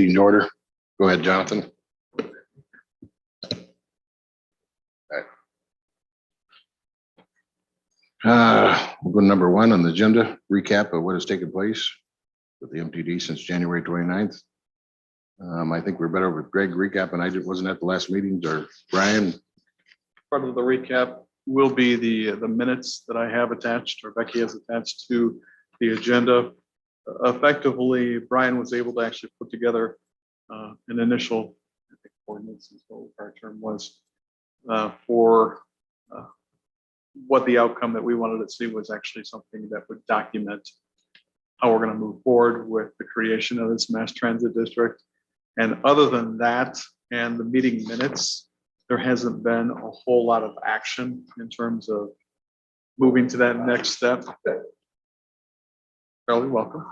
Meeting to order. Go ahead, Jonathan. We'll go to number one on the agenda, recap of what has taken place with the MTD since January 29th. I think we're better with Greg recap, and I wasn't at the last meetings, or Brian. Part of the recap will be the minutes that I have attached, or Becky has attached to the agenda. Effectively, Brian was able to actually put together an initial, I think, ordinance is what our term was, for what the outcome that we wanted to see was actually something that would document how we're going to move forward with the creation of this mass transit district. And other than that, and the meeting minutes, there hasn't been a whole lot of action in terms of moving to that next step. Fairly welcome.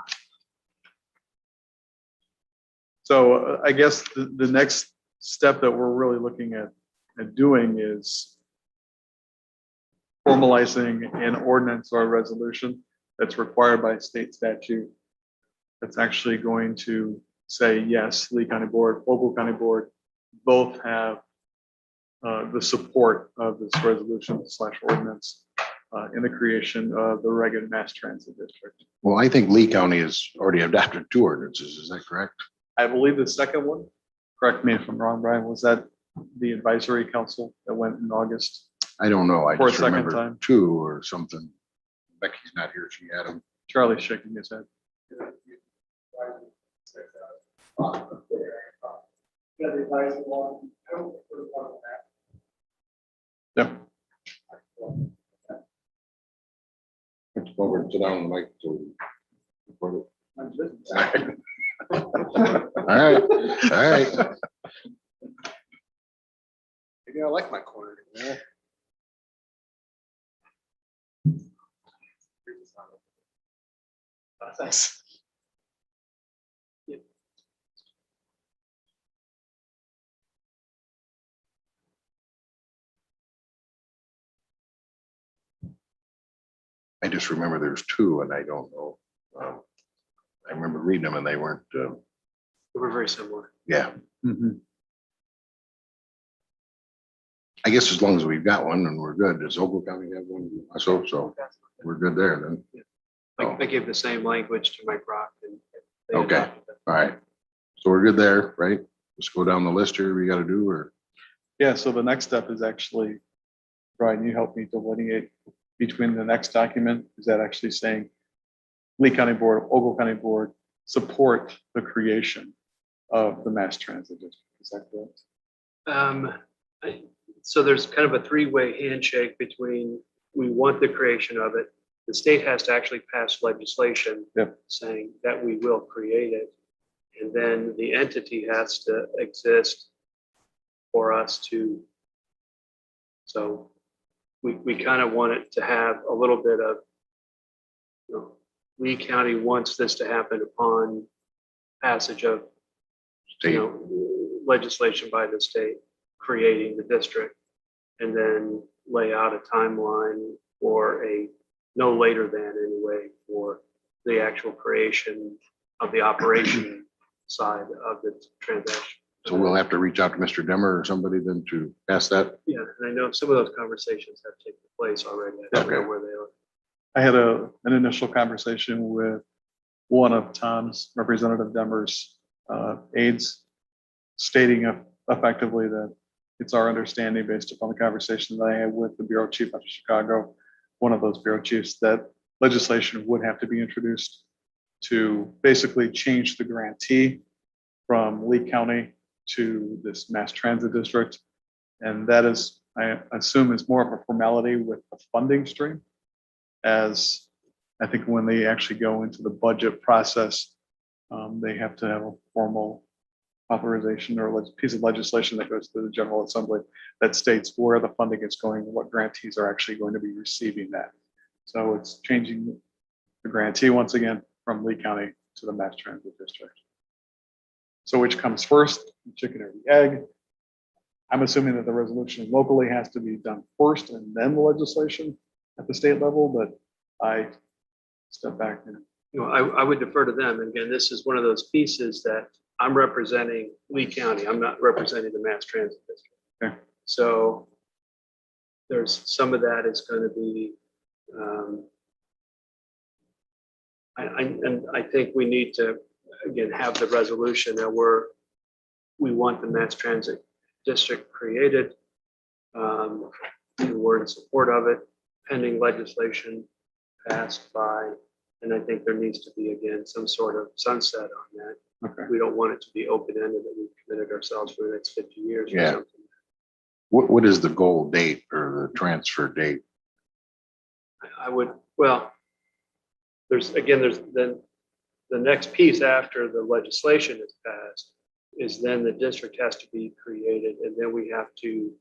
So I guess the next step that we're really looking at doing is formalizing an ordinance or a resolution that's required by state statute. That's actually going to say, yes, Lee County Board, Ogle County Board, both have the support of this resolution / ordinance in the creation of the Reagan Mass Transit District. Well, I think Lee County has already adopted 2 ordinances. Is that correct? I believe the second one, correct me if I'm wrong, Brian, was that the advisory council that went in August? I don't know. I For a just second remember time. 2 or something. Becky's not here. She had them. Charlie's shaking his head. Yeah. Let's go over and sit down on the mic. All right. All right. Maybe I like my corner. Yeah. Thanks. I just remember there's 2 and I don't know. I remember reading them and they weren't, They were very similar. yeah. Mhm. I guess as long as we've got one and we're good. Does Ogle County have one? So we're good there then. I gave the same language to Mike Rock. And they Okay. adopted it. All right. So we're good there, right? Let's go down the list here. We got to do, or Yeah, so the next step is actually, Brian, you help me delineate between the next document. Is that actually saying Lee County Board, Ogle County Board support the creation of the mass transit district? Is that correct? So there's kind of a 3-way handshake between, we want the creation of it. The state has to actually pass legislation saying that we will create it. And then the entity has to exist for us to. So we kind of want it to have a little bit of, Lee County wants this to happen upon passage of, state. legislation by the state creating the district, and then lay out a timeline for a no later than anyway for the actual creation of the operation side of the transaction. So we'll have to reach out to Mr. Demmer or somebody then to pass that. Yeah, and I know some of those conversations have taken place already. I don't know Okay. where they are. I had an initial conversation with one of Tom's, Representative Demmer's aides, stating effectively that it's our understanding, based upon the conversation that I had with the bureau chief out of Chicago, one of those bureau chiefs, that legislation would have to be introduced to basically change the grantee from Lee County to this mass transit district. And that is, I assume, is more of a formality with the funding stream, as I think when they actually go into the budget process, they have to have a formal authorization or a piece of legislation that goes to the General Assembly that states where the funding is going and what grantees are actually going to be receiving that. So it's changing the grantee once again from Lee County to the mass transit district. So which comes first, the chicken or the egg? I'm assuming that the resolution locally has to be done first and then the legislation at the state level, but I step back and I would defer to them. And again, this is one of those pieces that I'm representing Lee County. I'm not representing the Mass Transit District. Okay. So there's some of that is going to be, and I think we need to, again, have the resolution that we want the Mass Transit District created. And we're in support of it, pending legislation passed by, and I think there needs to be, again, some sort of sunset on that. Okay. We don't want it to be open-ended, that we've committed ourselves for the next 50 years or Yeah. something. What is the goal date or the transfer date? I would, well, there's then the next piece after the legislation is passed is then the district has to be created, and then we have to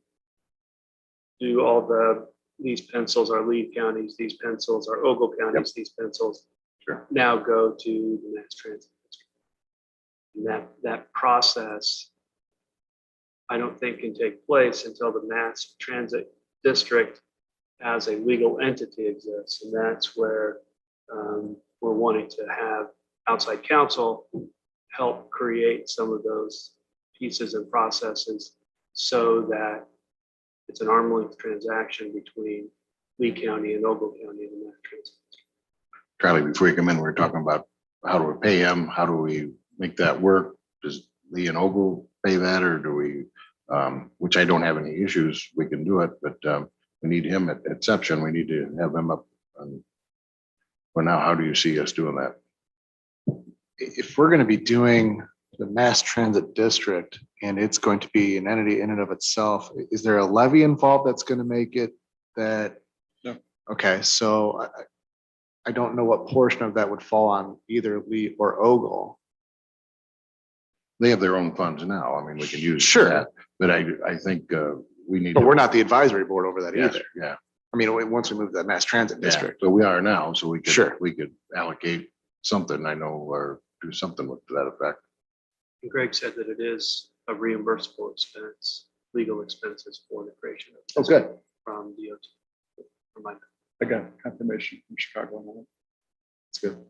do all these pencils are Lee counties, these pencils are Ogle counties, these pencils Sure. now go to the Mass Transit District. And that process, I don't think can take place until the Mass Transit District as a legal entity exists. And that's where we're wanting to have outside counsel help create some of those pieces and processes so that it's an arm's length transaction between Lee County and Ogle County and the Mass Transit District. Charlie, before you come in, we're talking about how do we pay him? How do we make that work? Does Lee and Ogle pay that, or do we, which I don't have any issues, we can do it, but we need him at exception. We need to have him up. For now, how do you see us doing that? If we're going to be doing the Mass Transit District and it's going to be an entity in and of itself, is there a levy involved that's going to make it that? No. Okay, so I don't know what portion of that would fall on either Lee or Ogle. They have their own funds now. I mean, we can use Sure. that, but I think we need. But to- we're not the advisory board over that Yes, either. yeah. I mean, once we move to that Mass Transit Yeah, District. but we are now, so we could. Sure. We could allocate something, I know, or do something with that effect. And Greg said that it is a reimbursable expense, legal expenses for the creation of. Oh, good. From DOT. From my I got confirmation from Chicago on that. That's good.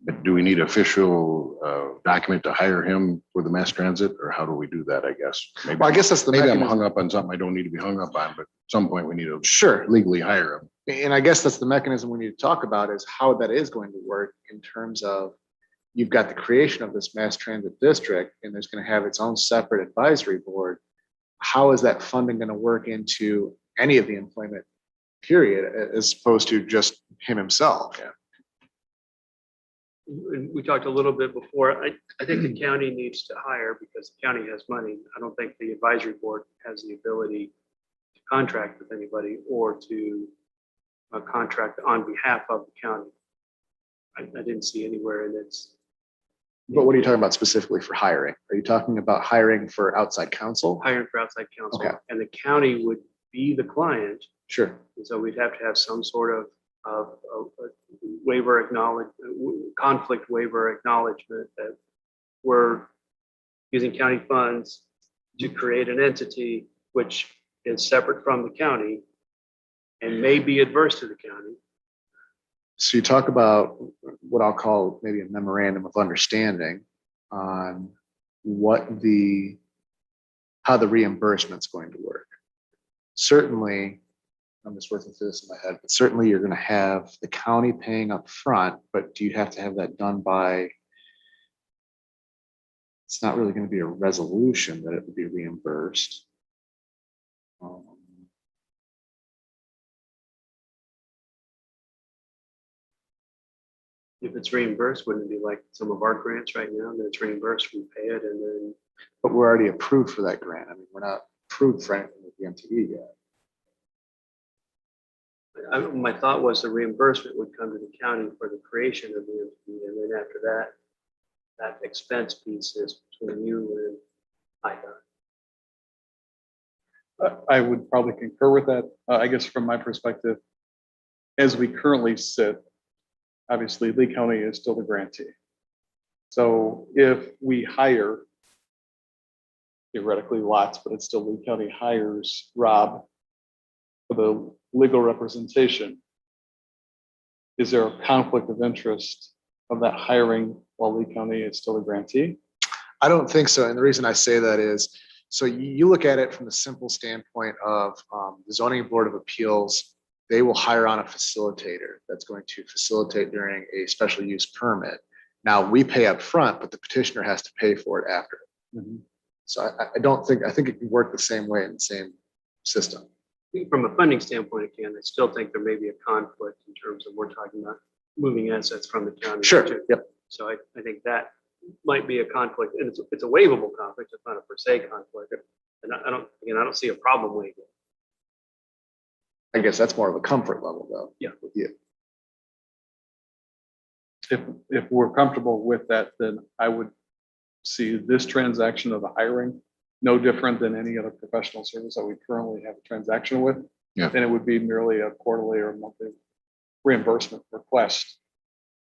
But do we need official document to hire him for the mass transit, or how do we do that, I guess? Maybe Well, I guess that's the maybe I'm mechanism. hung up on something I don't need to be hung up on, but at some point we need to Sure. legally hire him. And I guess that's the mechanism we need to talk about is how that is going to work in terms of you've got the creation of this Mass Transit District and there's going to have its own separate advisory board. How is that funding going to work into any of the employment period as opposed to just him himself? Yeah. We talked a little bit before. I think the county needs to hire because the county has money. I don't think the advisory board has the ability to contract with anybody or to contract on behalf of the county. I didn't see anywhere in its. But what are you talking about specifically for hiring? Are you talking about hiring for outside counsel? Hiring for outside counsel. Okay. And the county would be the client. Sure. And so we'd have to have some sort of waiver conflict waiver acknowledgement that we're using county funds to create an entity which is separate from the county and may be adverse to the county. So you talk about what I'll call maybe a memorandum of understanding on how the reimbursement's going to work. Certainly, I'm just working through this in my head, but certainly you're going to have the county paying up front, but do you have to have that done by? It's not really going to be a resolution that it would be reimbursed. If it's reimbursed, wouldn't it be like some of our grants right now that it's reimbursed, we pay it and then But we're already approved for that grant. I mean, we're not approved for anything with the MTE yet. my thought was the reimbursement would come to the county for the creation of the entity, and then after that, that expense piece is between you and IDOT. I would probably concur with that. I guess from my perspective, as we currently sit, obviously Lee County is still the grantee. So if we hire, theoretically lots, but it's still Lee County hires Rob for the legal representation, is there a conflict of interest of that hiring while Lee County is still a grantee? I don't think so. And the reason I say that is, so you look at it from the simple standpoint of the zoning board of appeals, they will hire on a facilitator that's going to facilitate during a special use permit. Now, we pay up front, but the petitioner has to pay for it after. So I don't think, I think it can work the same way in the same system. From a funding standpoint, again, I still think there may be a conflict in terms of we're talking about moving assets from the county. Sure, to- yep. So I think that might be a conflict, and it's a waivable conflict, it's not a per se conflict. And I don't see a problem waiving it. I guess that's more of a comfort level though. Yeah. With you. If we're comfortable with that, then I would see this transaction of the hiring no different than any other professional service that we currently have a transaction with. Yeah. Then it would be merely a quarterly or monthly reimbursement request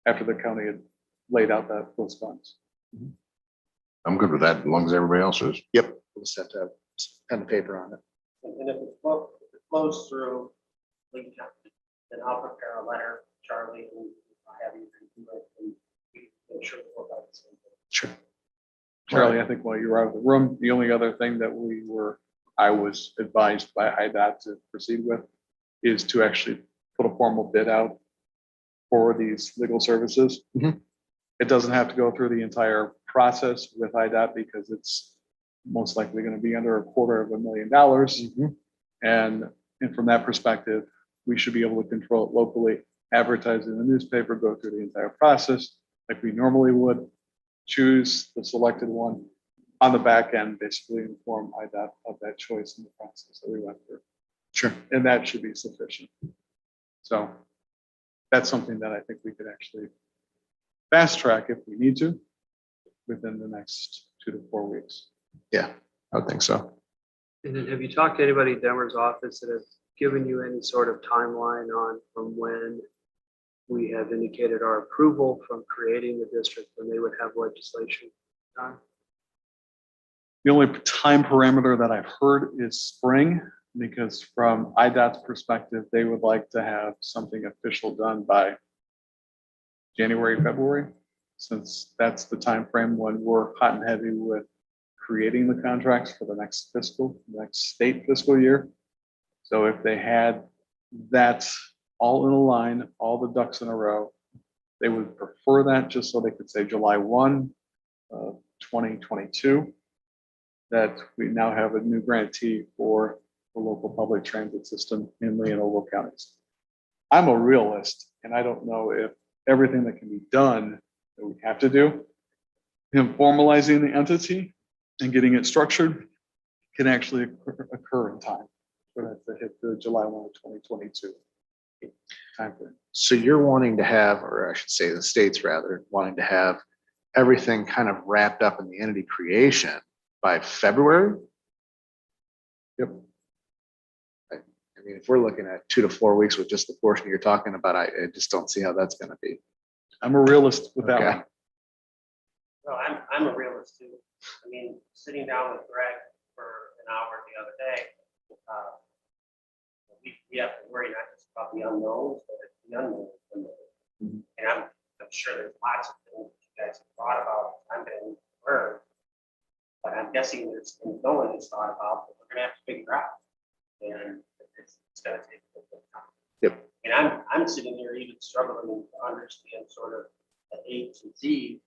after the county had laid out those funds. I'm good with that, as long as everybody else is. Yep. We'll just have to have pen and paper on it. And if it flows through Lee County, then I'll prepare a letter, Charlie, and I have you do it, and we make sure we're about the same thing. Sure. Charlie, I think while you were out of the room, the only other thing that I was advised by IDOT to proceed with is to actually put a formal bid out for these legal services. Mhm. It doesn't have to go through the entire process with IDOT because it's most likely going to be under $250,000. And from that perspective, we should be able to control it locally, advertise in the newspaper, go through the entire process like we normally would, choose the selected one on the back end, basically inform IDOT of that choice in the process that we went through. Sure. And that should be sufficient. So that's something that I think we could actually fast track if we need to within the next 2 to 4 weeks. Yeah, I would think so. And then have you talked to anybody in Demmer's office that has given you any sort of timeline on from when we have indicated our approval from creating the district when they would have legislation done? The only time parameter that I've heard is spring, because from IDOT's perspective, they would like to have something official done by January, February, since that's the time frame when we're hot and heavy with creating the contracts for the next state fiscal year. So if they had that all in a line, all the ducks in a row, they would prefer that just so they could say July 1, 2022, that we now have a new grantee for the local public transit system in Lee and Ogle counties. I'm a realist, and I don't know if everything that can be done that we have to do, him formalizing the entity and getting it structured can actually occur in time for that to hit the July 1 of 2022 timeframe. So you're wanting to have, or I should say the state's rather, wanting to have everything kind of wrapped up in the entity creation by February? Yep. I mean, if we're looking at 2 to 4 weeks with just the portion you're talking about, I just don't see how that's going to be. I'm a realist with that Okay. one. No, I'm a realist too. I mean, sitting down with Greg for an hour the other day, we have to worry not just about the unknowns, but the unknowns. Mhm. And I'm sure there's lots of things that you guys have thought about. I'm going to learn, but I'm guessing there's things no one has thought about that we're going to have to figure out, and it's going to take a little bit of time. Yep. And I'm sitting here even struggling to understand sort of the A to Z.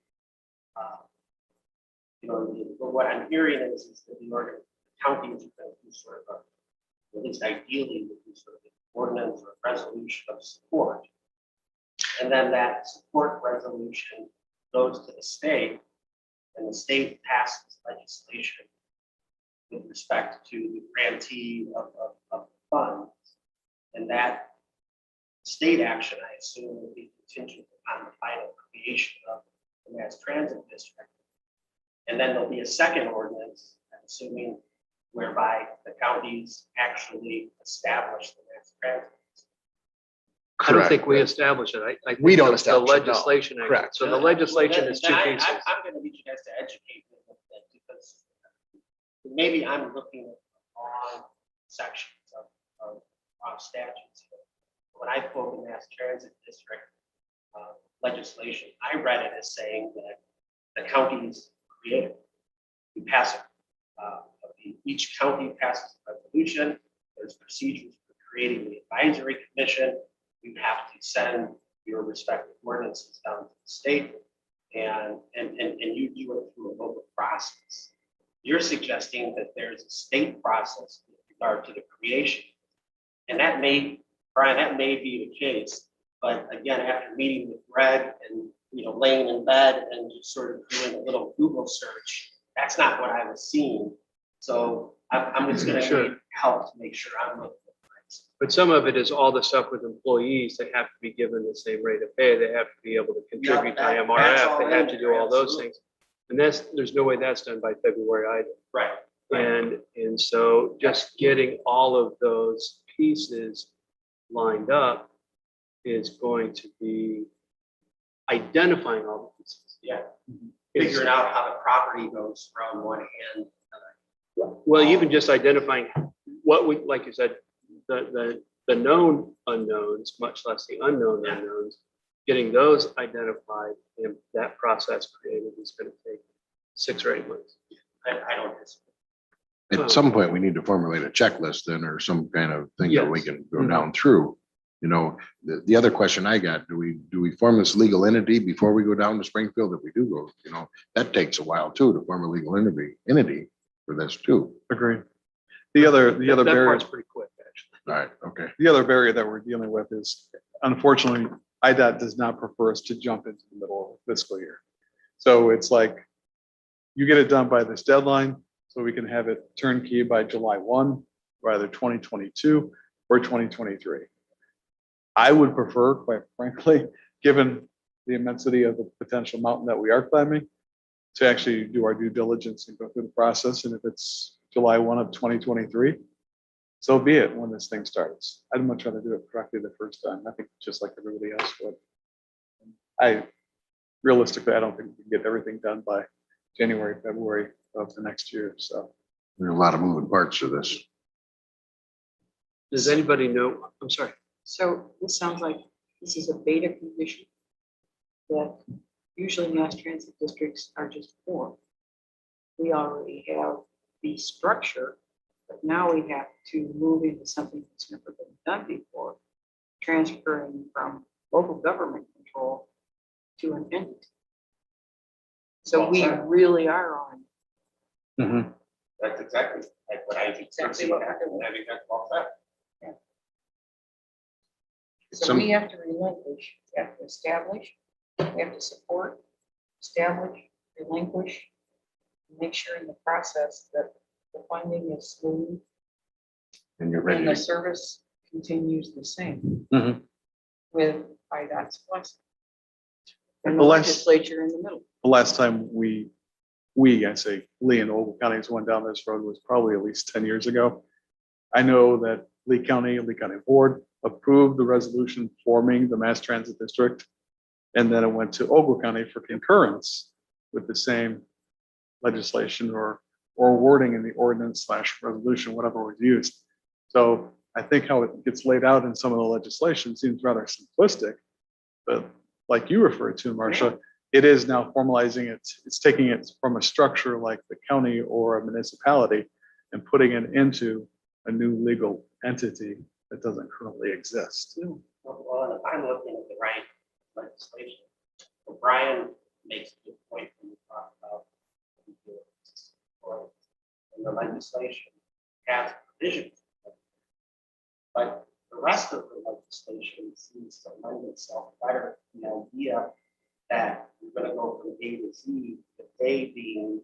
What I'm hearing is that the counties are going to do sort of at least ideally, would do sort of an ordinance or resolution of support. And then that support resolution goes to the state, and the state passes legislation with respect to the grantee of funds. And that state action, I assume, will be contingent upon the final creation of the mass transit district. And then there'll be a second ordinance, I'm assuming, whereby the counties actually establish the mass transit. I don't think we Correct. establish it. I think We don't the establish it, no. legislation. Correct. So the legislation is two Then pieces. I'm going to need you guys to educate me with that, because maybe I'm looking at the wrong sections of statutes. When I quote the mass transit district legislation, I read it as saying that the counties create it. pass each county passes a resolution. There's procedures for creating the advisory commission. You have to send your respective ordinances down to the state, and you do it through a local process. You're suggesting that there's a state process with regard to the creation. And that may, Brian, that may be the case. But again, after meeting with Greg and, laying in bed and just sort of doing a little Google search, that's not what I was seeing. So I'm just gonna Sure. need help to make sure I'm looking at the right. But some of it is all the stuff with employees that have to be given the same rate of pay. They have to be able to contribute to that's MRF. all They have to in do there, all those absolutely. things. And there's no way that's done by February either. Right. And so just getting all of those pieces lined up is going to be identifying all the pieces. Yeah. It's- Figuring out how the property goes from one hand. Well, even just identifying what we, like you said, the known unknowns, much less the unknown Yeah. unknowns, getting those identified and that process created is going to take 6 or 8 months. I don't disagree. At some point, we need to formulate a checklist then, or some kind of thing that we Yes. can go down through. The other question I got, do we form this legal entity before we go down to Springfield? If we do go, that takes a while too, to form a legal entity for this too. Agree. The other That barrier, part's pretty quick, actually. All right, okay. the other barrier that we're dealing with is, unfortunately, IDOT does not prefer us to jump into the middle of the fiscal year. So it's like, you get it done by this deadline, so we can have it turnkey by July 1, or either 2022 or 2023. I would prefer, quite frankly, given the immensity of the potential mountain that we are climbing, to actually do our due diligence and go through the process. And if it's July 1 of 2023, so be it when this thing starts. I'd much rather do it correctly the first time. I think just like everybody else would. Realistically, I don't think we can get everything done by January, February of the next year. So There's a lot of moving parts to this. Does anybody know? I'm sorry. So this sounds like this is a beta condition that usually mass transit districts are just for. We already have the structure, but now we have to move into something that's never been done before, transferring from local government control to an entity. So we really are on. That's exactly like what I think. Exactly what we're doing. I think that's well said. So we have to relinquish, we have to establish, we have to support, establish, relinquish, make sure in the process that the funding is smooth And you're and ready. the service continues the same Mhm. with IDOT's blessing. And The the last- legislature in the middle. the last time I say Lee and Ogle counties went down this road was probably at least 10 years ago. I know that Lee County Board approved the resolution forming the mass transit district. And then it went to Ogle County for concurrence with the same legislation or wording in the ordinance / resolution, whatever was used. So I think how it gets laid out in some of the legislation seems rather simplistic. But like you referred to, Marcia, it is now formalizing it. It's taking it from a structure like the county or a municipality and putting it into a new legal entity that doesn't currently exist. Well, and if I'm looking at the right legislation, well, Brian makes a good point when we talk about. And the legislation has provisions. But the rest of the legislation seems to lend itself better to the idea that we're gonna go from A to Z, the A being,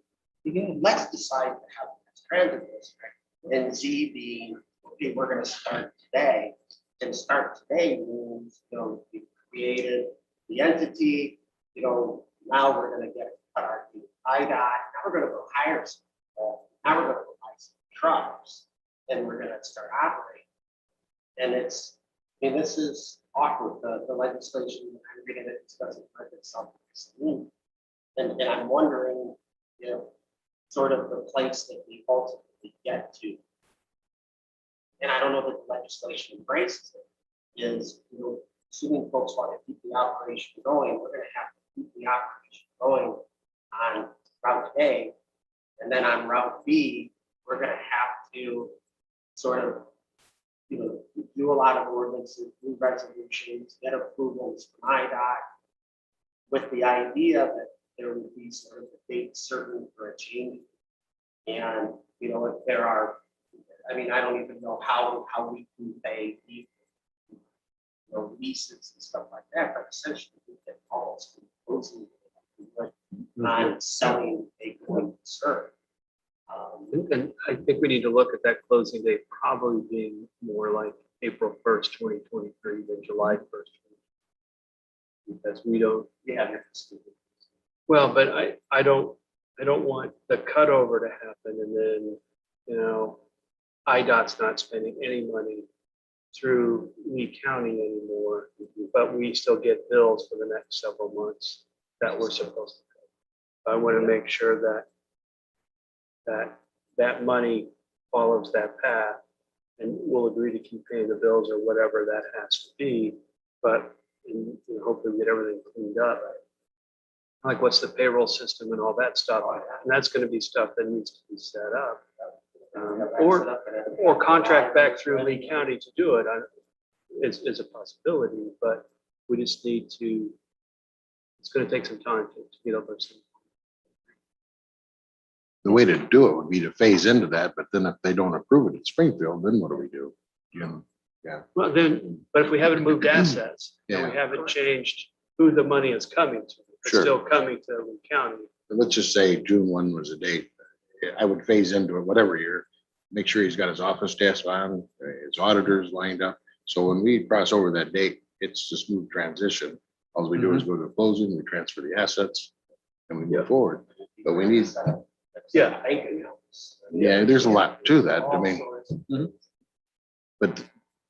let's decide to have a transit district, and Z being, okay, we're gonna start today. And start today means, we created the entity, now we're gonna get our IDOT, now we're gonna go hire some people, now we're gonna go buy some trucks, and we're gonna start operating. And this is awkward, the legislation, I'm reading it, doesn't write itself. And I'm wondering, sort of the place that we ultimately get to. And I don't know that the legislation embraces it, is, assuming folks want to keep the operation going, we're gonna have to keep the operation going on Route A. And then on Route B, we're gonna have to sort of, do a lot of ordinances, do resolutions, get approvals from IDOT, with the idea that there would be sort of a date certain for a change. And, if there are, I mean, I don't even know how we can pay leases and stuff like that, but essentially we get almost closing on selling a going concern. And I think we need to look at that closing date probably being more like April 1st, 2023 than July 1st. Because we don't, Yeah. well, but I don't want the cutover to happen and then, IDOT's not spending any money through Lee County anymore, but we still get bills for the next several months that we're supposed to pay. I want to make sure that money follows that path, and we'll agree to keep paying the bills or whatever that has to be, but hopefully get everything cleaned up. Like what's the payroll system and all that stuff, and that's going to be stuff that needs to be set up. Or contract back through Lee County to do it is a possibility, but we just need to, it's going to take some time to get up those things. The way to do it would be to phase into that, but then if they don't approve it in Springfield, then what do we do? Well, then, but if we haven't moved assets, and we haven't changed who the money is coming to, it's Sure. still coming to Lee County. Let's just say June 1 was a date. I would phase into it whatever year, make sure he's got his office staff on, his auditors lined up. So when we cross over that date, it's a smooth transition. All we do is go to closing, we transfer the assets and we move forward. But we need, Yeah. there's a lot to that. I mean, but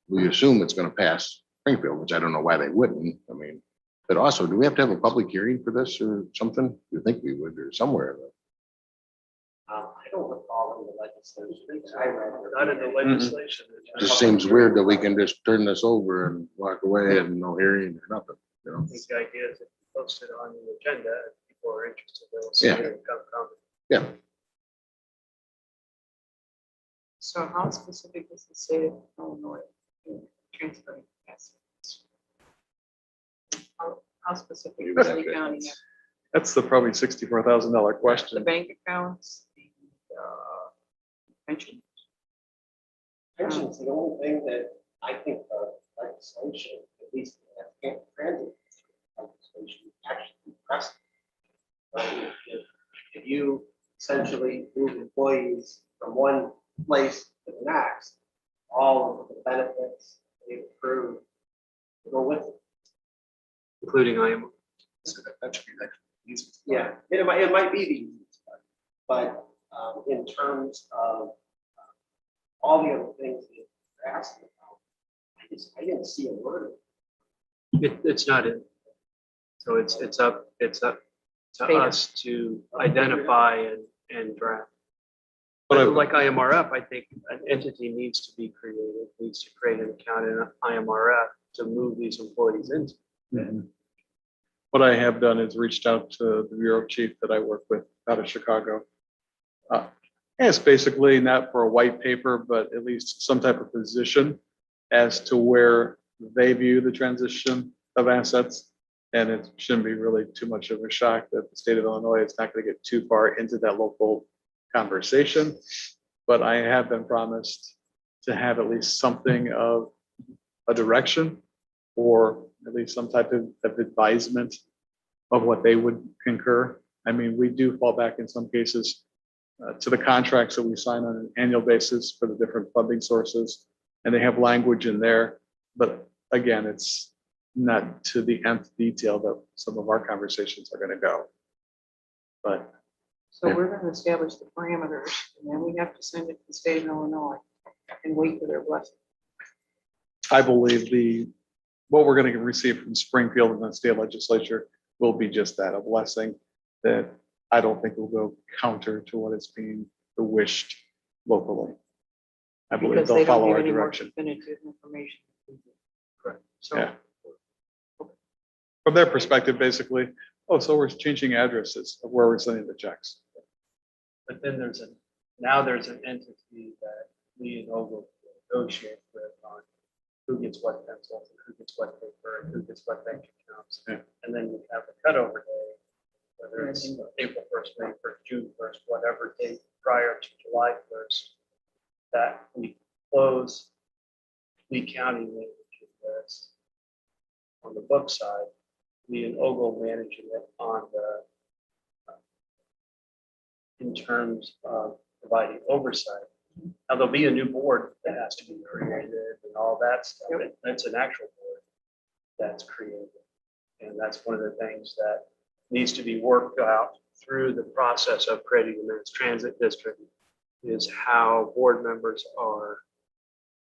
we assume it's going to pass Springfield, which I don't know why they wouldn't. I mean, but also, do we have to have a public hearing for this or something? You think we would or somewhere? I don't recall in the legislation. I read it. Not in the legislation. Just seems weird that we can just turn this over and walk away and no hearing or nothing, I think the idea is if you post it on the agenda, if people are interested, they'll see it and come comment. Yeah, So how specific is the state of Illinois in transferring assets? How specific is Lee County? That's the probably $64,000 The question. bank accounts, the pension? Pensions, the only thing that I think the legislation, at least the transit legislation, actually pressed. If you essentially move employees from one place to the next, all of the benefits they accrue go with it. Including IMO. That should be like easy. Yeah, it might be the easiest part, but in terms of all the other things that you're asking about, I didn't see a word. It's not in. So it's up to Beta. us to identify and draft. But But like IMRF, I think an entity needs to be created, needs to create an account in IMRF to move these employees into. What I have done is reached out to the bureau chief that I work with out of Chicago. And it's basically not for a white paper, but at least some type of position as to where they view the transition of assets. And it shouldn't be really too much of a shock that the state of Illinois is not going to get too far into that local conversation. But I have been promised to have at least something of a direction or at least some type of advisement of what they would concur. I mean, we do fall back in some cases to the contracts that we sign on an annual basis for the different funding sources, and they have language in there. But again, it's not to the nth detail that some of our conversations are going to go. But So we're going to establish the parameters, and then we have to send it to the state of Illinois and wait for their blessing. I believe what we're going to receive from Springfield and the state legislature will be just that, a blessing that I don't think will go counter to what is being wished locally. I believe Because they'll they don't follow give our any more direction. definitive information. Correct. So Yeah. From their perspective, basically, oh, so we're changing addresses of where we're sending the checks. But then there's an entity that Lee and Ogle negotiate with on who gets what pencils and who gets what paper and who gets what bank accounts. Yeah. And then you have the cutover day, whether it's April 1st, May 1st, June 1st, whatever date prior to July 1st, that we close Lee County managing this on the book side, Lee and Ogle managing it on the in terms of providing oversight. Now, there'll be a new board that has to be created and all that stuff. That's an actual board that's created. And that's one of the things that needs to be worked out through the process of creating the Mass Transit District, is how board members are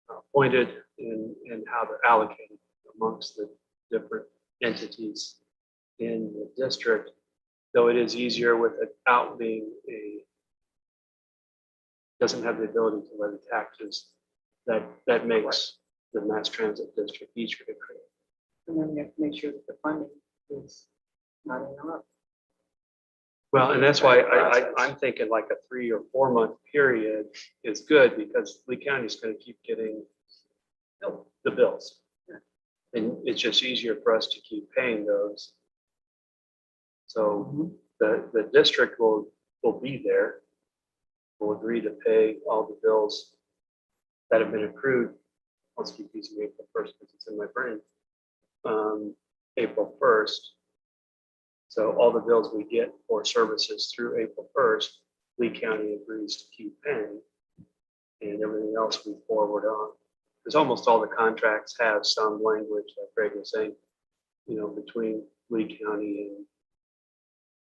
appointed and how they're allocated amongst the different entities in the district. Though it is easier without being doesn't have the ability to levy taxes, that makes the Mass Transit District easier to create. And then we have to make sure that the funding is not enough. Well, and that's why I'm thinking like a 3 or 4 month period is good, because Lee County is going to keep getting the bills. And it's just easier for us to keep paying those. So the district will be there. Will agree to pay all the bills that have been accrued. Let's keep using April 1st because it's in my brain. April 1st. So all the bills we get for services through April 1st, Lee County agrees to keep paying, and everything else we forward on. Because almost all the contracts have some language, like Greg was saying, between Lee County and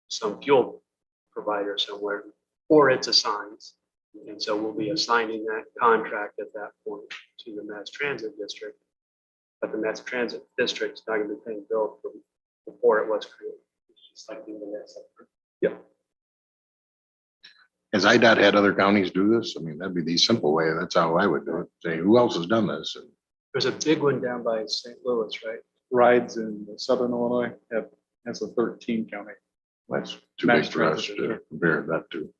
some fuel provider somewhere, or it's assigns. And so we'll be assigning that contract at that point to the Mass Transit District. But the Mass Transit District is not going to be paying bill from before it was created. It's just like doing the next. Yeah. Has IDOT had other counties do this? I mean, that'd be the simple way. That's how I would do it. Say, who else has done this? And There's a big one down by St. Louis, right? Rides in southern Illinois has a 13 county. that's too big Mass for us Transit, to sure. compare that to.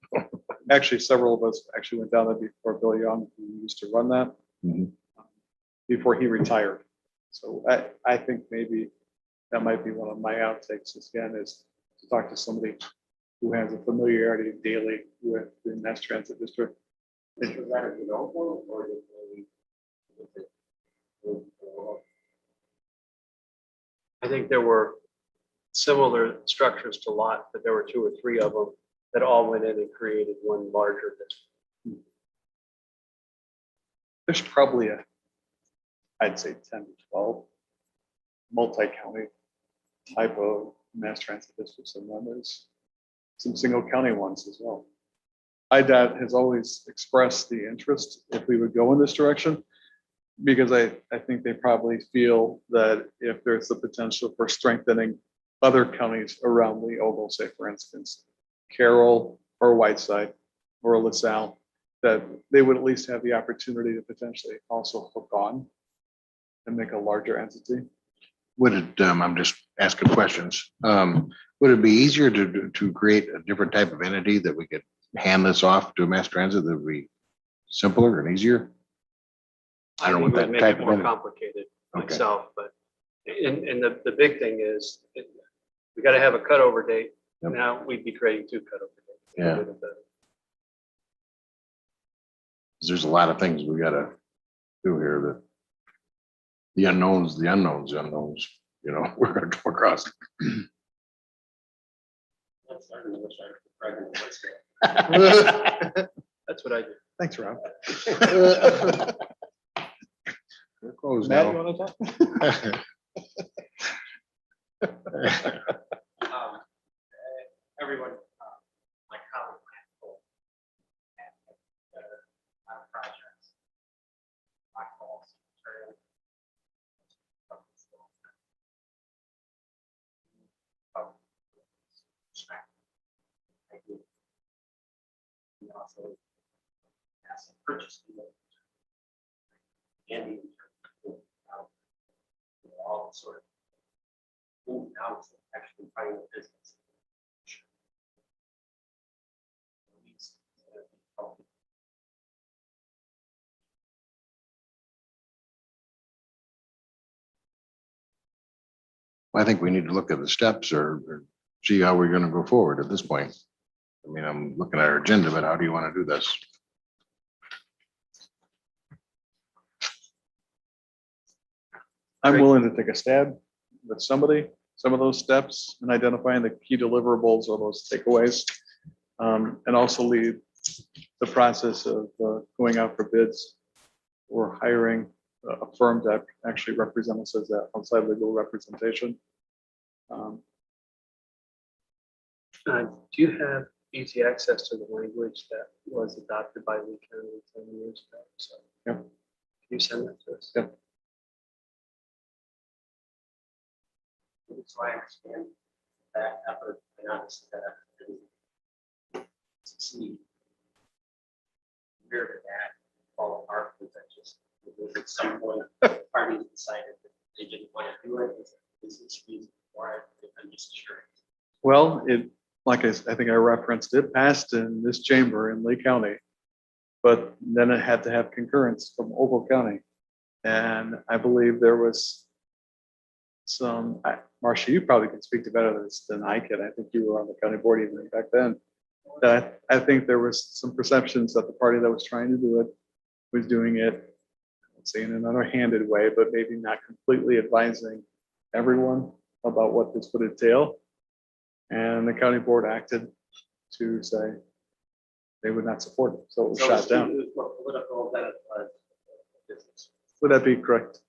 Actually, several of us actually went down there before Bill Young, who used to run that, Mhm. before he retired. So I think maybe that might be one of my outtakes again, is to talk to somebody who has a familiarity daily with the Mass Transit District. Was that a developer or did they? I think there were similar structures to Lot, but there were 2 or 3 of them that all went in and created one larger district. There's probably I'd say 10 to 12 multi-county type of mass transit districts, and then there's some single county ones as well. IDOT has always expressed the interest if we would go in this direction, because I think they probably feel that if there's the potential for strengthening other counties around the Ogle, say for instance, Carroll or Whiteside or LaSalle, that they would at least have the opportunity to potentially also hook on and make a larger entity. Would it, I'm just asking questions. Would it be easier to create a different type of entity that we could hand this off to mass transit that would be simpler and easier? I don't know what think it would that make type it of more entity. complicated Okay. myself, but and the big thing is we got to have a cutover date. Yep. Now we'd be creating 2 cutover dates. Yeah. There's a lot of things we gotta do here that the unknowns, we're gonna come across. Let's start another start. Pregnant, let's go. That's what I do. Thanks, Rob. We're closed Matt, you now. want to talk? Everyone, my colleague, projects. My calls. We also have some purchase. And all sort of moving out to actually find a business. I think we need to look at the steps or see how we're gonna go forward at this point. I mean, I'm looking at our agenda, but how do you want to do this? I'm willing to take a stab with somebody, some of those steps and identifying the key deliverables or those takeaways. And also lead the process of going out for bids or hiring a firm that actually represents us as that outside legal representation. Do you have easy access to the language that was adopted by Lee County 10 years ago? So, Yep. Can you send that to us? Yep. So I understand that effort and obviously that didn't succeed. Where did that fall apart? Was that just, was at some point, the parties decided that they didn't want to do it? Is this reason why? I'm just curious. Well, like I think I referenced, it passed in this chamber in Lee County. But then it had to have concurrence from Ogle County. And I believe there was some, Marcia, you probably can speak to better this than I can. I think you were on the county board even back then. That I think there was some perceptions that the party that was trying to do it was doing it, I would say in an underhanded way, but maybe not completely advising everyone about what this would entail. And the county board acted to say they would not support it, so it was shot down. It was more political than it was business. Would that be correct?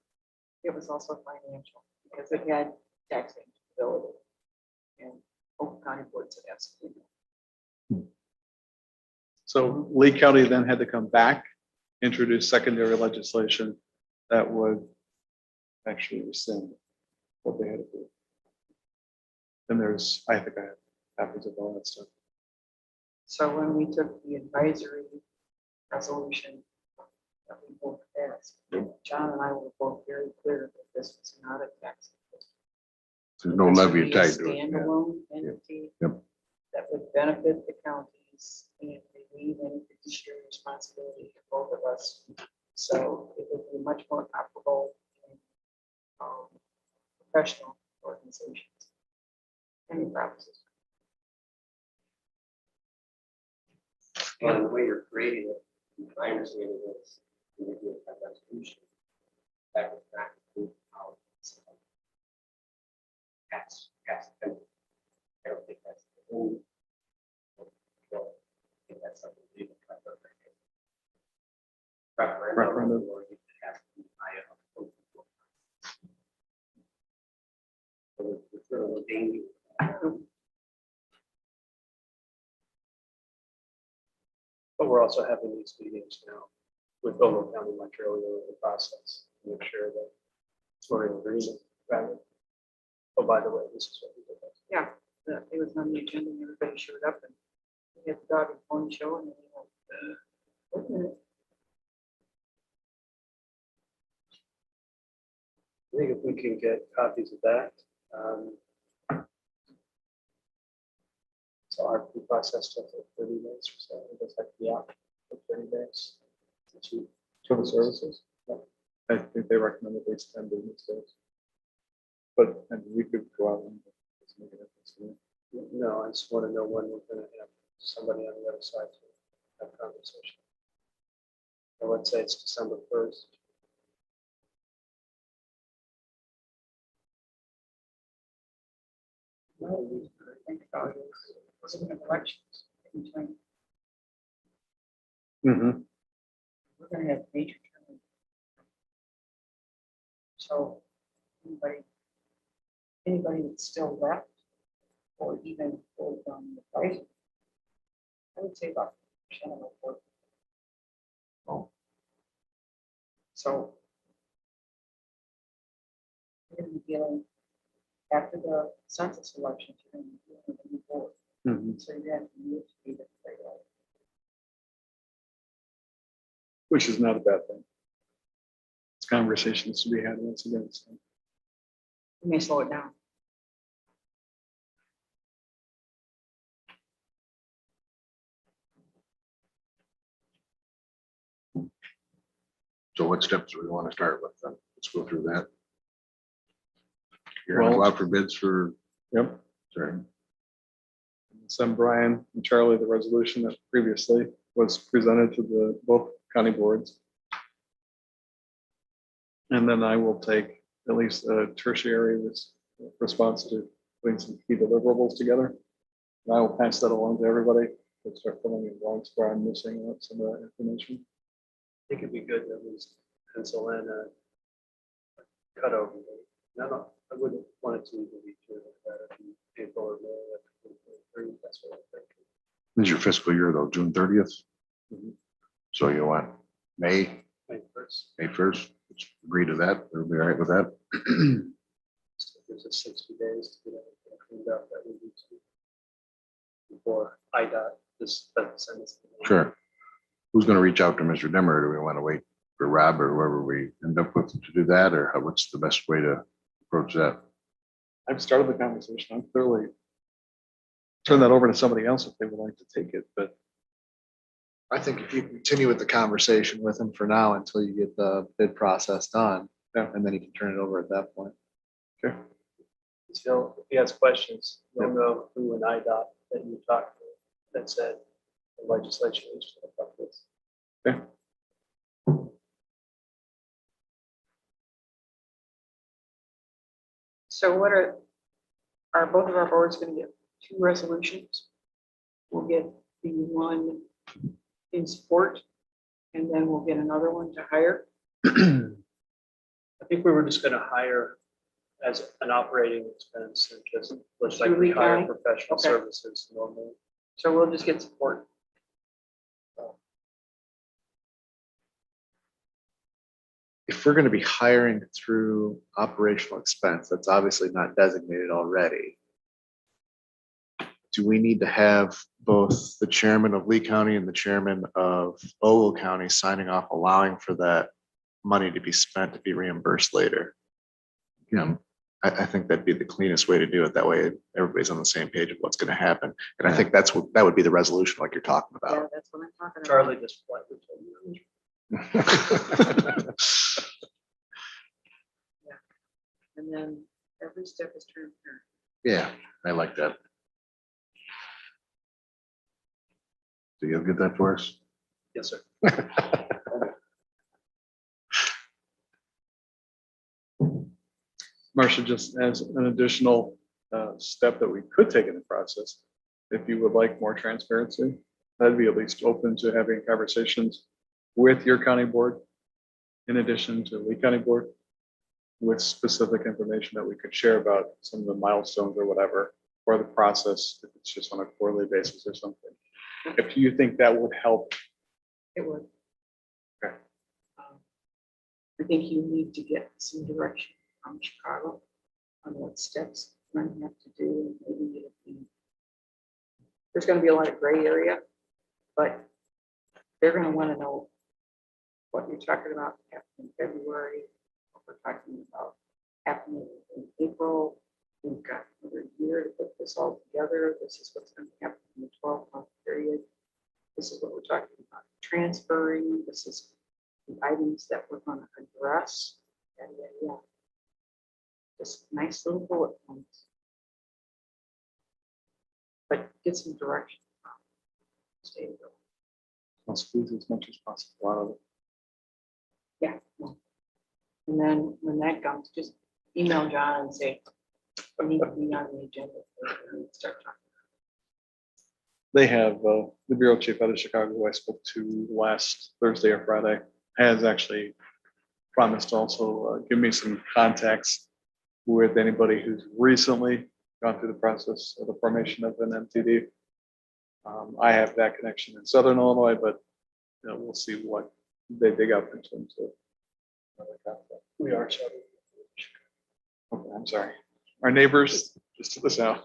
It was also financial because it had taxing ability. And Oakland County Board said absolutely. So Lee County then had to come back, introduce secondary legislation that would actually rescind what they had to do. And there's, I think I have copies of all that stuff. So when we took the advisory resolution that we both passed, John and I were both very clear that this was not a tax. There's no This would levy be a tied to it. Yeah. Standalone entity. Yep. That would benefit the counties and relieve any fiduciary responsibility for both of us. So it would be much more comparable and professional organizations. Any promises? And the way you're creating it, my understanding is when you do a resolution, that would not include our tax. I don't think that's the only. I don't think that's something we can cover. Referendum, or you could have to buy a vote. So it's sort of a danger. But we're also having these meetings now with Ogle County much earlier in the process to make sure that we're in agreement. Rather than, oh, by the way, this is what we did. Yeah, it was on the agenda and everybody showed up and we had the dog and pony show and then we went, wait a minute. I think if we can get copies of that. So our process took 30 days or so. It does have to be out for 30 days. For the services? Yeah. I think they recommend at least 10 business days. But and we could go out and make a difference, yeah. No, I just want to know when we're going to have somebody on the other side to have a conversation. And let's say it's December 1st. No, we think about it. We're gonna have elections in between. Mm-hmm. We're gonna have major turnover. So anybody that's still left or even for the price, I would say about 10% of the board. Oh. So we're gonna be dealing after the census elections, you're gonna be dealing with a new board. Mm-hmm. So you have to move to be the right way. Which is not a bad thing. It's conversations to be had once again. So. You may slow it down. So what steps do we want to start with then? Let's go through that. You're gonna go Well- out for bids for, Yep. sorry, Send Brian and Charlie the resolution that previously was presented to the both county boards. And then I will take at least a tertiary response to putting some key deliverables together. And I will pass that along to everybody. We'll start filling in blanks where I'm missing out some of that information. I think it'd be good to at least pencil in a cutover date. No, I wouldn't want it to even be too that in April or May of 2023. That's what I'm thinking. this is your fiscal year though, June 30th. So you want May May 1st. 1st, agree to that, everybody all right with that? So it gives us 60 days to get everything cleaned up that we need to before IDOT this send us. Sure. Who's gonna reach out to Mr. Demmer? Do we want to wait for Rob or whoever we end up with to do that, or what's the best way to approach that? I've started the conversation. I'm clearly turn that over to somebody else if they would like to take it, but I think if you continue with the conversation with him for now until you get the bid process done, Yeah. and then you can turn it over at that point. So if he has questions, you'll know who in IDOT that you talked to that said the legislation is to affect this. So what are both of our boards gonna get 2 resolutions? We'll get the one in support, and then we'll get another one to hire. I think we were just gonna hire as an operating expense and just looks like we Through Lee hire County? professional Okay. services normally. So we'll just get support. If we're gonna be hiring through operational expense, that's obviously not designated already. Do we need to have both the chairman of Lee County and the chairman of Ogle County signing off, allowing for that money to be spent to be reimbursed later? Yeah, I think that'd be the cleanest way to do it. That way, everybody's on the same page of what's gonna happen. And I think that would be the resolution like you're talking Yeah, about. that's what I'm talking about. Charlie just politely told me. And then every step is transparent. yeah, I like that. So you'll get that for us? Yes, sir. Marcia, just as an additional step that we could take in the process, if you would like more transparency, I'd be at least open to having conversations with your county board, in addition to Lee County Board, with specific information that we could share about some of the milestones or whatever, or the process, if it's just on a quarterly basis or something. If you think that would help, It would. Okay. I think you need to get some direction from Chicago on what steps you have to do. Maybe it'll be- there's gonna be a lot of gray area, but they're gonna wanna know what you're talking about happening in February, what we're talking about happening in April. We've got another year to put this all together. This is what's gonna happen in the 12-month period. This is what we're talking about transferring. This is the items that we're gonna address. And then, yeah. Just nice little bullet points. But get some direction. from the state of Illinois. I'll squeeze as much as possible out of it. Yeah. no. And then when that comes, just email John and say, we need to be on the agenda and start talking. They have, the bureau chief out of Chicago, who I spoke to last Thursday or Friday, has actually promised to also give me some contacts with anybody who's recently gone through the process of the formation of an MTD. I have that connection in Southern Illinois, but we'll see what they dig up in terms of. other contact. We are shouting. Okay, I'm sorry. Our neighbors just to the south.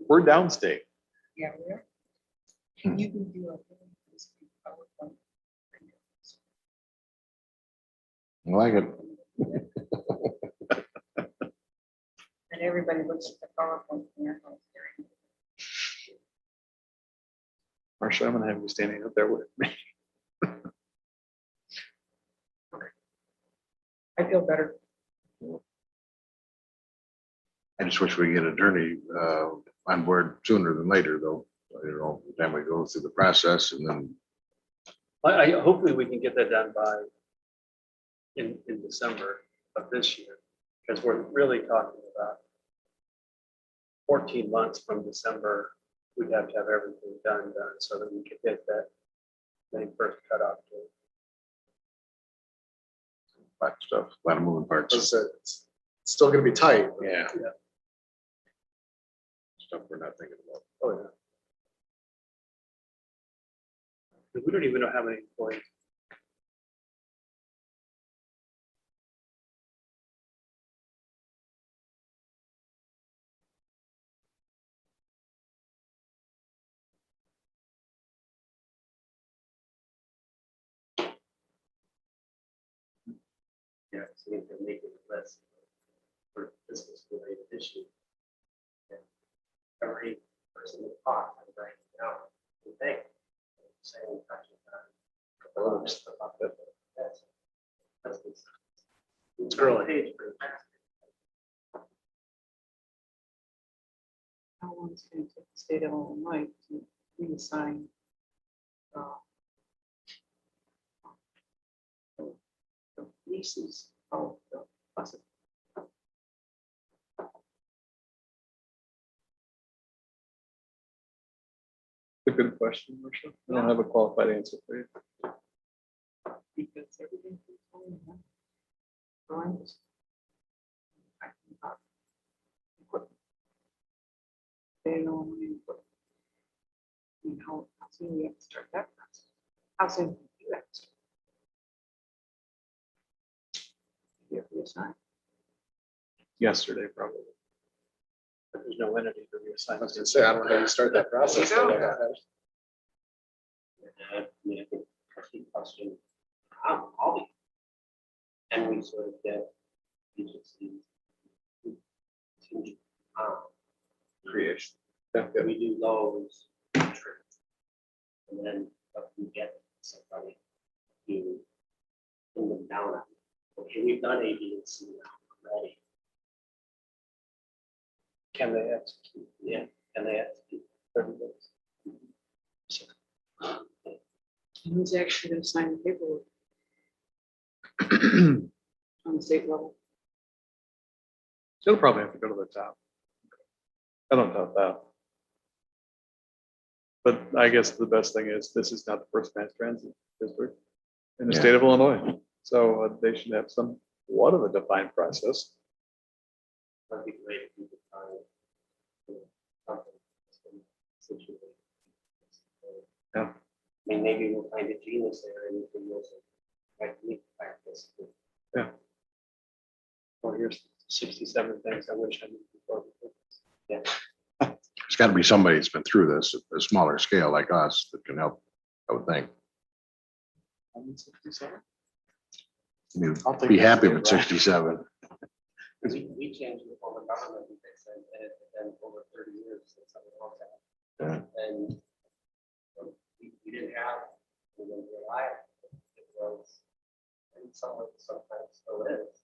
We're downstate. Yeah, where? Can you do a PowerPoint? I like it. And everybody looks at the PowerPoint. and they're like, Marcia, I'm gonna have you standing up there with me. I feel better. I just wish we get an attorney on board sooner than later, though. You know, the time we go through the process and then, Hopefully we can get that done by in December of this year, because we're really talking about 14 months from December. We'd have to have everything done so that we could hit that May 1st cutoff date. a lot of stuff, a lot of moving parts. It's still gonna be tight. Yeah. Yeah. Stuff we're not thinking about. Oh, yeah. We don't even know how many employees. Yeah, so we can make it less for fiscal school rate issue. Every person that talks, I'm writing down the thing. Saying, touching on. That's it's early. Page pretty fast. How long it's going to take the state of Illinois to reassign the leases of the buses? A good question, Marcia. I don't have a qualified answer for you. Because everything is going on. Drawings. Equipment. They don't know any equipment. And how soon we have to start that process? How soon do you have to start? You have to reassign. Yesterday, probably. But there's no entity to reassign. I was gonna say, I don't know how you start that process. There you I mean, I think a key question, all the, and we sort of get agencies. contingent on Creation. We do those. And then we get somebody to pin them down. on, Okay, we've done A, B, and C now already. Can they execute? Yeah, and they have to do 30 days? Who's actually going to sign the paperwork on the state level? Still probably have to go to the top. I don't doubt that. But I guess the best thing is this is not the first mass transit district in the state of Illinois. So they should have somewhat of a defined process. That'd be great if we could find, something that's been situated. Yeah. I mean, maybe we'll find a genius there and we can use it. Like, we practice. Well, here's 67 things I wish I knew before. Yeah. There's got to be somebody that's been through this at a smaller scale like us that can help, I would think. 167? I mean, I'll take be that happy too, with Brian. 67. Because we changed the form of government, and it's been over 30 years since something else happened. And we didn't have, we didn't rely on it. It was, and some of it sometimes still is.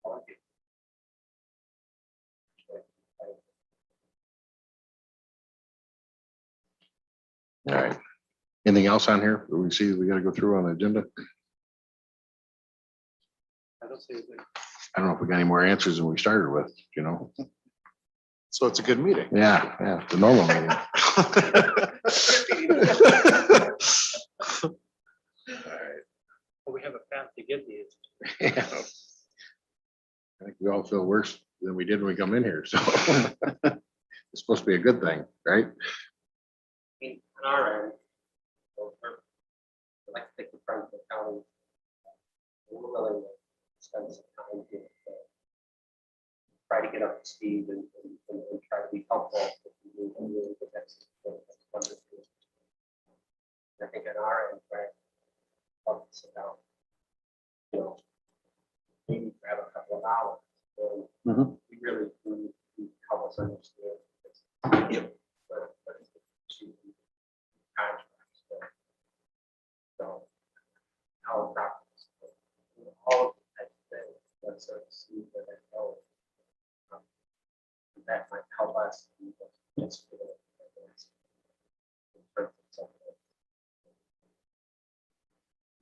Funky. All right. Anything else on here that we see we got to go through on the agenda? I don't see anything. I don't know if we got any more answers than we started with, you know? So it's a good meeting. Yeah, the normal meeting. Well, we have a path to get the answer. Yeah. I think we all feel worse than we did when we come in here, so it's supposed to be a good thing, right? On our end, I'd like to take the front of the county. We're willing to spend some time to try to get up to speed and try to be helpful. I think on our end, right, help us sit down. You know, maybe grab a couple of hours. Mhm. We really need to help us understand. Yep. Contracts. So, how practice. All of the types of things.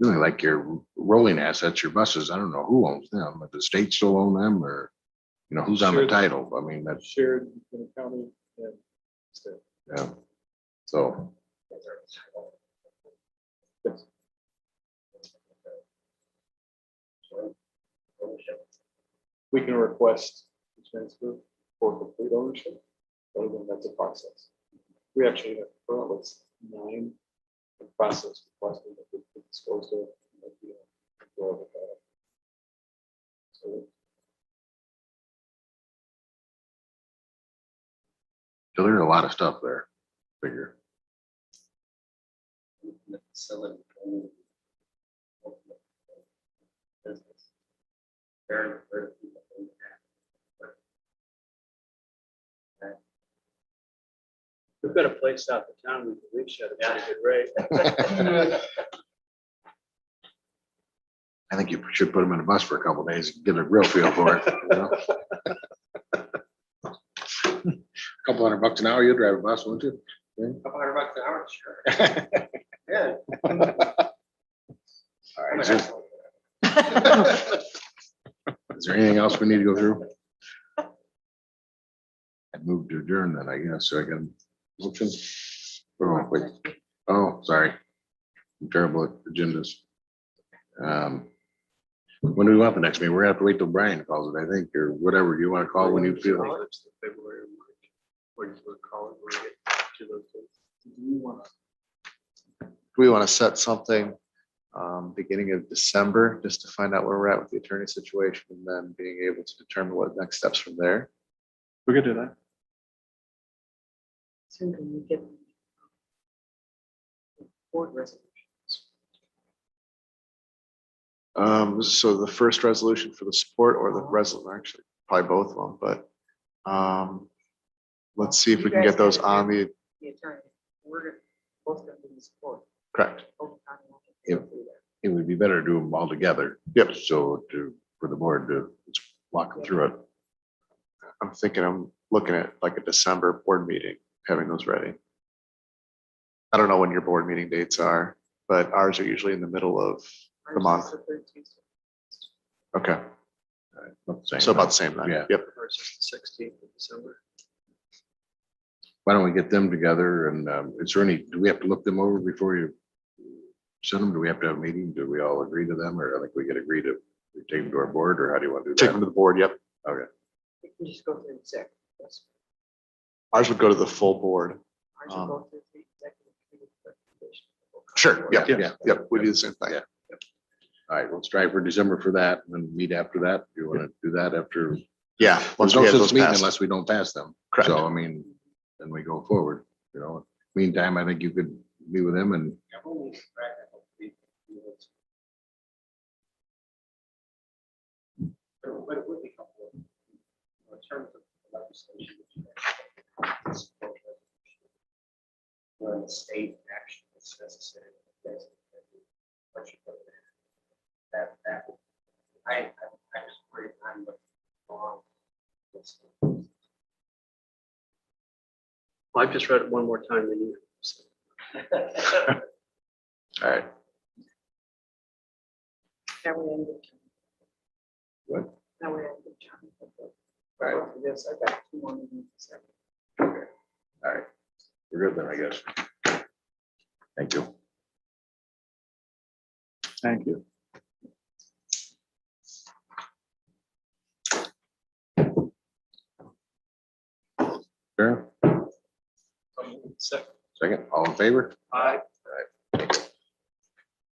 really like your rolling assets, your buses, I don't know who owns them, but the state still own them or, you know, who's on the Sure. title? I mean, that's, Shared in the county and state. yeah. So, We can request the transfer for complete ownership, but then that's a process. We actually have currently 9 in process requesting that we disposed of. So so there's a lot of stuff there, figure. the facility. Business. Very, very. We've got a place south of town we can reach at a pretty good rate. I think you should put them in a bus for a couple of days and get a real feel for it. You know? Couple $100 an hour, you'll drive a bus, won't you? Couple $100 an hour, sure. Yeah. All right. Is there anything else we need to go through? I moved to adjourn then, I guess, so I got a motion. Oh, wait. Oh, sorry. I'm terrible at agendas. When do we want the next meeting? We're gonna have to wait till Brian calls it, I think, or whatever you want to call when you feel. It's the February or March. Or you would call it when we get to those dates. Do we want to set something beginning of December, just to find out where we're at with the attorney situation and then being able to determine what next steps from there? we could do that. Soon can we get board resolutions? So the first resolution for the support or the resolution, actually, probably both of them, but let's see if we can get those on the, The attorney, we're gonna, both gonna be in support. correct. Both county will Yep. do that. It would be better to do them all together. Yep. So for the board to walk them through it. I'm thinking, I'm looking at like a December board meeting, having those ready. I don't know when your board meeting dates are, but ours are usually in the middle of the Ours month. is the third Tuesday. Okay, About the same. so about the same then. Yeah. Yep. Versus the 16th of December. Why don't we get them together and is there any, do we have to look them over before you send them? Do we have to have a meeting? Do we all agree to them or I think we get agreed to we take them to our board or how do you want to do Take them that? to the board. Yep. Okay. We can just go through executive. Yes. Ours would go to the full board. Ours will go through the executive committee recommendation. Sure. Yep. Yeah. Yep. We do the same thing. Yeah. All right, let's try for December for that and then meet after that. Do you want to do that after? Yeah. There's Once no we have sense those meeting passed. unless we don't pass them. Correct. So I mean, then we go forward, you know. Meantime, I think you could be with them and But it would be helpful in terms of legislation. When the state action is necessary. That, I just worry I'm the wrong. Well, I've just read it one more time than you. So all right. Now we end it. What? Now we end it. All right. For this, I got 2 more meetings. Okay. All right. We're good then, I guess. Thank you. Thank you. Sure. Second. Second, all in favor? Aye.